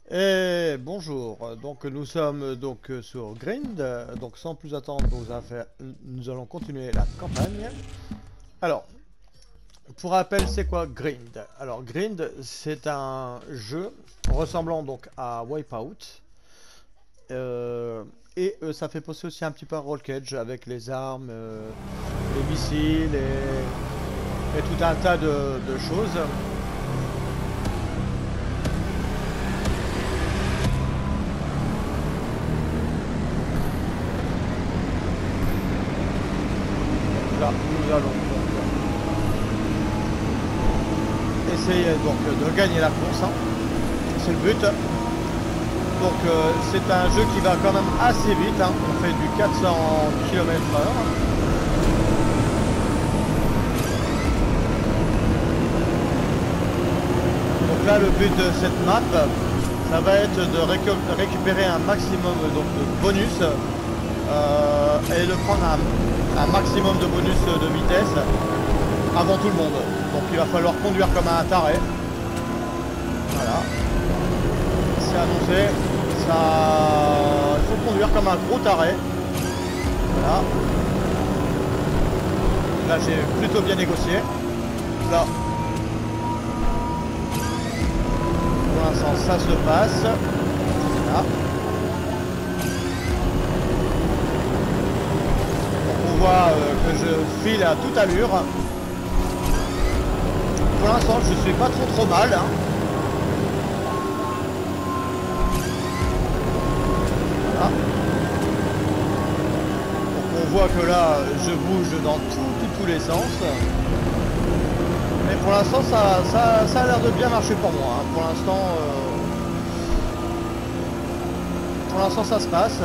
Et bonjour, donc nous sommes sur Grind, donc sans plus attendre nos affaires, nous allons continuer la campagne. Alors, pour rappel, c'est quoi Grind? Alors Grind, c'est un jeu ressemblant donc à Wipeout, ça fait penser aussi un petit peu à Roll Cage avec les armes, les missiles et tout un tas de choses. Là, nous allons essayer de gagner la course, hein. C'est le but. Donc c'est un jeu qui va quand même assez vite, hein. On fait du 400 km/h. Donc là le but de cette map, ça va être de récupérer un maximum de bonus et de prendre un maximum de bonus de vitesse avant tout le monde. Donc il va falloir conduire comme un taré. Voilà. C'est annoncé. Ça... Il faut conduire comme un gros taré. Voilà. Là j'ai plutôt bien négocié. Là. Pour l'instant ça se passe. Là. Donc on voit que je file à toute allure. Pour l'instant je suis pas trop mal, hein. Voilà. Donc on voit que là je bouge dans tous les sens. Mais pour l'instant ça a l'air de bien marcher pour moi, hein. Pour l'instant ça se passe.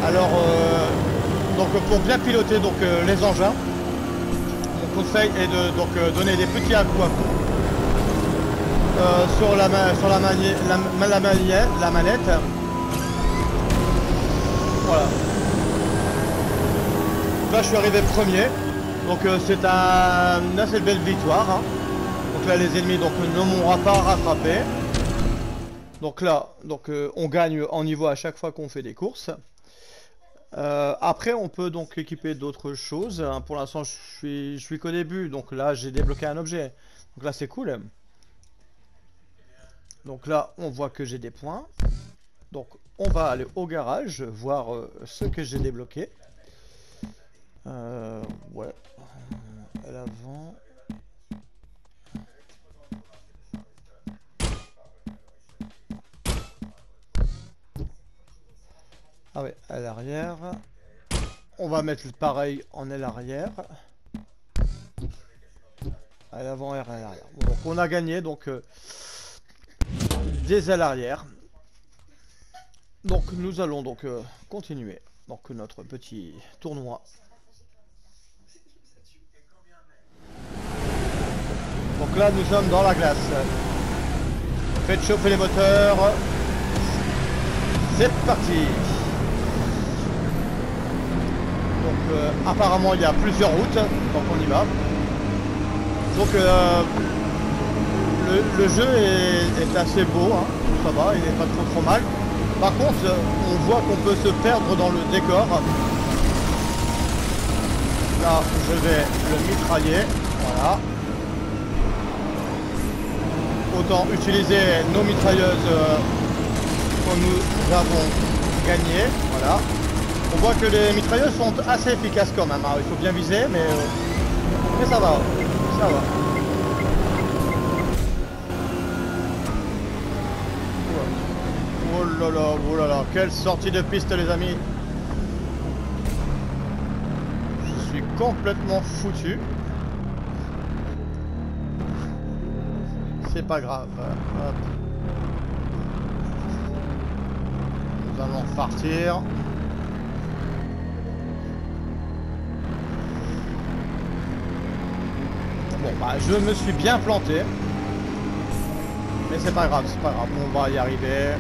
Alors, pour bien piloter les engins, mon conseil est de donner des petits à-coups sur la manette. Voilà. Là, je suis arrivé premier, donc c'est une assez belle victoire, hein. Donc là, les ennemis ne m'ont pas rattrapé. Donc là, on gagne en niveau à chaque fois qu'on fait des courses. Après on peut donc équiper d'autres choses, hein. Pour l'instant je suis qu'au début, donc là j'ai débloqué un objet, donc là c'est cool. Donc là on voit que j'ai des points, donc on va aller au garage voir ce que j'ai débloqué. Ouais, à l'avant. Ah ouais, à l'arrière. On va mettre pareil en aile arrière. À l'avant et à l'arrière. Bon, donc on a gagné des ailes arrière. Donc nous allons continuer notre petit tournoi. Donc là nous sommes dans la glace. Faites chauffer les moteurs. C'est parti. Donc apparemment il y a plusieurs routes, donc on y va. Donc le jeu est assez beau, hein. Ça va, il n'est pas trop mal. Par contre on voit qu'on peut se perdre dans le décor. Là je vais le mitrailler, voilà. Autant utiliser nos mitrailleuses que nous avons gagné, voilà. On voit que les mitrailleuses sont assez efficaces quand même, hein. Il faut bien viser, mais ça va, ça va. Oh là là, quelle sortie de piste les amis. Je suis complètement foutu. C'est pas grave. Hop. Nous allons partir. Bon bah je me suis bien planté. Mais c'est pas grave, on va y arriver.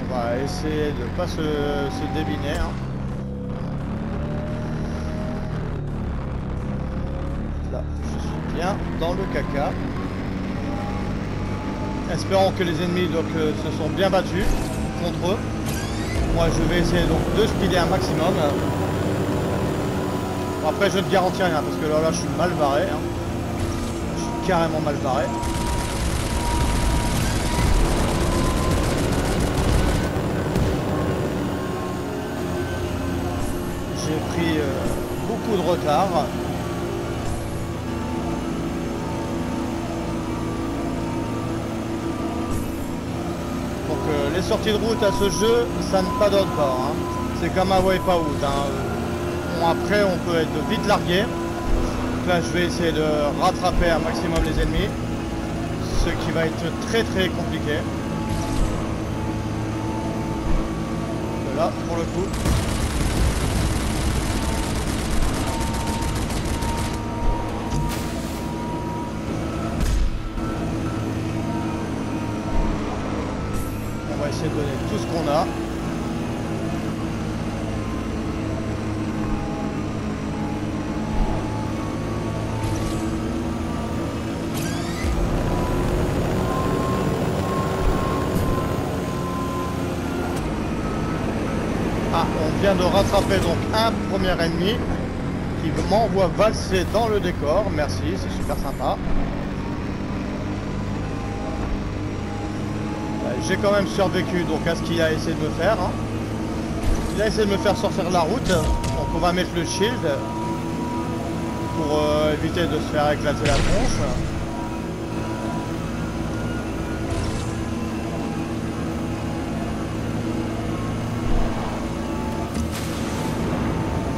On va essayer de pas se débiner. Hein. Là, je suis bien dans le caca. Espérons que les ennemis donc, se sont bien battus contre eux. Moi je vais essayer donc de speeder un maximum. Bon, après je ne garantis rien parce que là je suis mal barré. Hein. Je suis carrément mal barré. J'ai pris beaucoup de retard. Donc les sorties de route à ce jeu, ça ne pardonne pas. Hein. C'est comme un wipeout. Hein. Bon, après, on peut être vite largué. Donc là, je vais essayer de rattraper un maximum les ennemis. Ce qui va être très très compliqué. Là, pour le coup. On va essayer de donner tout ce qu'on a. Ah, on vient de rattraper donc un premier ennemi qui m'envoie valser dans le décor. Merci, c'est super sympa. J'ai quand même survécu donc à ce qu'il a essayé de me faire. Hein. Il a essayé de me faire sortir de la route. Donc on va mettre le shield pour éviter de se faire éclater la tronche.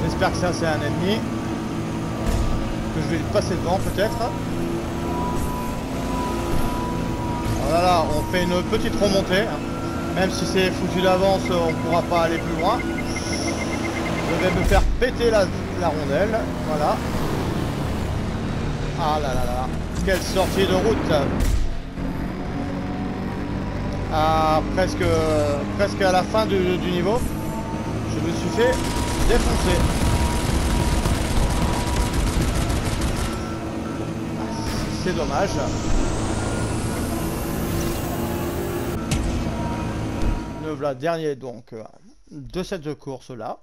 J'espère que ça c'est un ennemi. Que je vais passer devant peut-être. Voilà, on fait une petite remontée. Même si c'est foutu d'avance, on ne pourra pas aller plus loin. Je vais me faire péter la rondelle. Voilà. Ah là là là. Quelle sortie de route. Ah, presque à la fin du niveau. Je me suis fait défoncer. C'est dommage. Voilà, dernier donc de cette course là.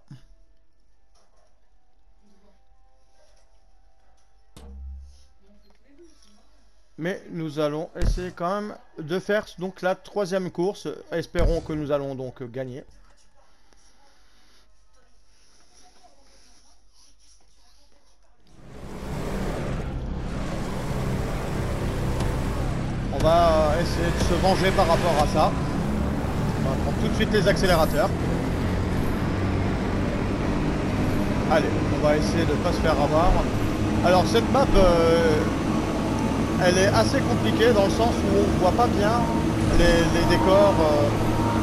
Mais nous allons essayer quand même de faire donc la troisième course. Espérons que nous allons donc gagner. On va essayer de se venger par rapport à ça. On va prendre tout de suite les accélérateurs. Allez, on va essayer de ne pas se faire avoir. Alors cette map, elle est assez compliquée dans le sens où on voit pas bien les décors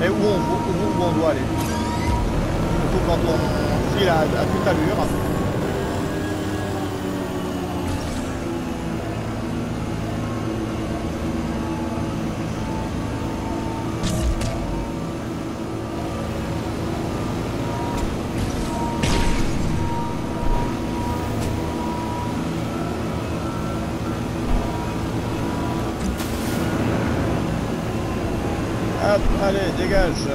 et où on doit aller. Surtout quand on file à toute allure. Hop, allez, dégage.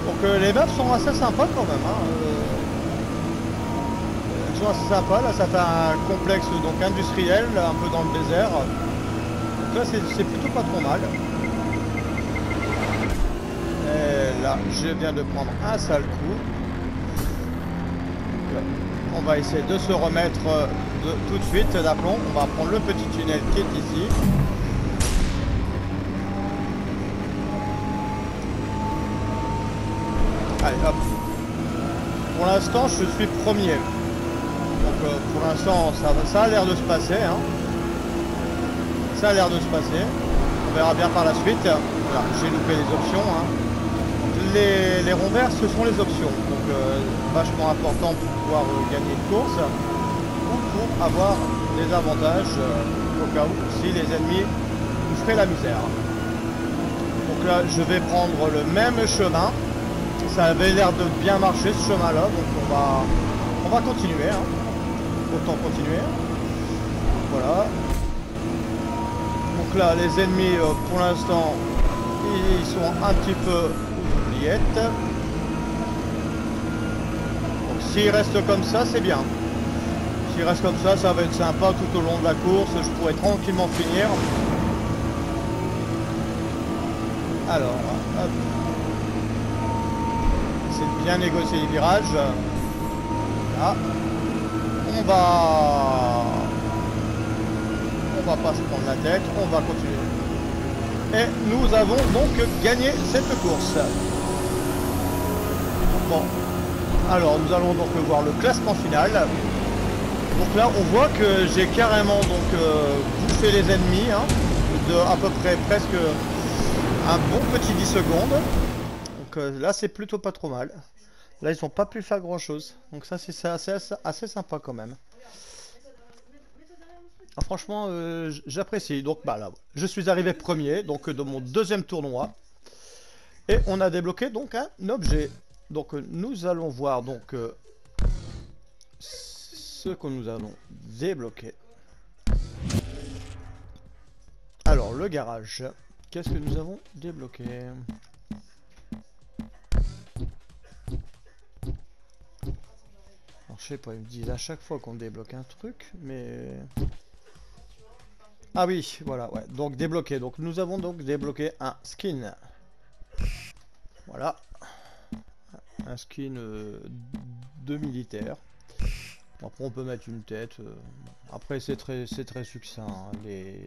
Donc les maps sont assez sympas quand même. Hein. Elles sont assez sympas. Là, ça fait un complexe donc industriel, un peu dans le désert. Donc là, c'est plutôt pas trop mal. Et là, je viens de prendre un sale coup. On va essayer de se remettre tout de suite d'aplomb. On va prendre le petit tunnel qui est ici. Allez hop. Pour l'instant je suis premier. Donc pour l'instant ça a l'air de se passer. Hein. Ça a l'air de se passer. On verra bien par la suite. Voilà, j'ai loupé les options. Hein. les ronds verts, ce sont les options. Donc vachement important pour pouvoir gagner une course ou pour avoir des avantages au cas où si les ennemis vous feraient la misère. Donc là, je vais prendre le même chemin. Ça avait l'air de bien marcher ce chemin-là, donc on va continuer. Hein. Autant continuer. Voilà. Donc là, les ennemis, pour l'instant, ils sont un petit peu oubliettes. Donc s'ils restent comme ça, c'est bien. S'ils restent comme ça va être sympa tout au long de la course. Je pourrais tranquillement finir. Alors, hop. C'est de bien négocier les virages. Là. On va pas se prendre la tête, on va continuer. Et nous avons donc gagné cette course. Bon, alors nous allons donc voir le classement final. Donc là on voit que j'ai carrément donc bouffé les ennemis, hein, de à peu près presque un bon petit 10 secondes. Donc là c'est plutôt pas trop mal. Là ils n'ont pas pu faire grand chose. Donc ça c'est assez sympa quand même. Ah, franchement, j'apprécie. Donc bah là, je suis arrivé premier, donc de mon deuxième tournoi, et on a débloqué donc un objet. Donc nous allons voir donc ce que nous allons débloquer. Alors le garage, qu'est-ce que nous avons débloqué? Alors je sais pas, ils me disent à chaque fois qu'on débloque un truc, mais ah oui, voilà, ouais, donc débloqué. Donc nous avons donc débloqué un skin. Voilà. Un skin de militaire. Après on peut mettre une tête. Après c'est très succinct, hein, les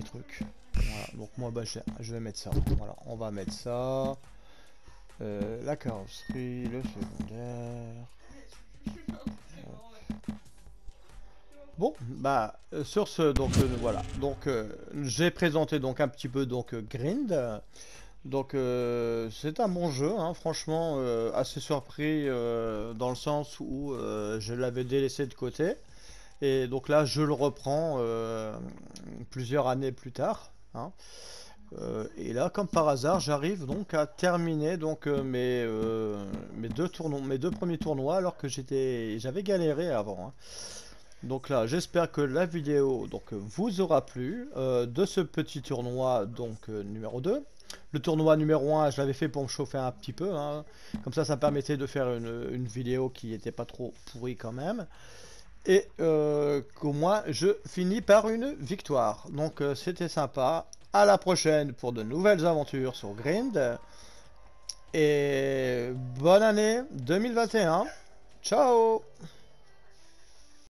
trucs. Voilà, donc moi bah, je vais mettre ça. Voilà, on va mettre ça. La carrosserie, le secondaire. Bon, bah sur ce, donc voilà, donc j'ai présenté donc un petit peu donc Grind, donc c'est un bon jeu, hein, franchement assez surpris dans le sens où je l'avais délaissé de côté, et donc là je le reprends plusieurs années plus tard, hein. Et là comme par hasard j'arrive donc à terminer donc mes deux premiers tournois alors que j'avais galéré avant, hein. Donc là, j'espère que la vidéo donc vous aura plu de ce petit tournoi donc numéro 2. Le tournoi numéro 1, je l'avais fait pour me chauffer un petit peu, hein. Comme ça me permettait de faire une vidéo qui n'était pas trop pourrie quand même. Et qu'au moins, je finis par une victoire. Donc c'était sympa. À la prochaine pour de nouvelles aventures sur Grind. Et bonne année 2021. Ciao!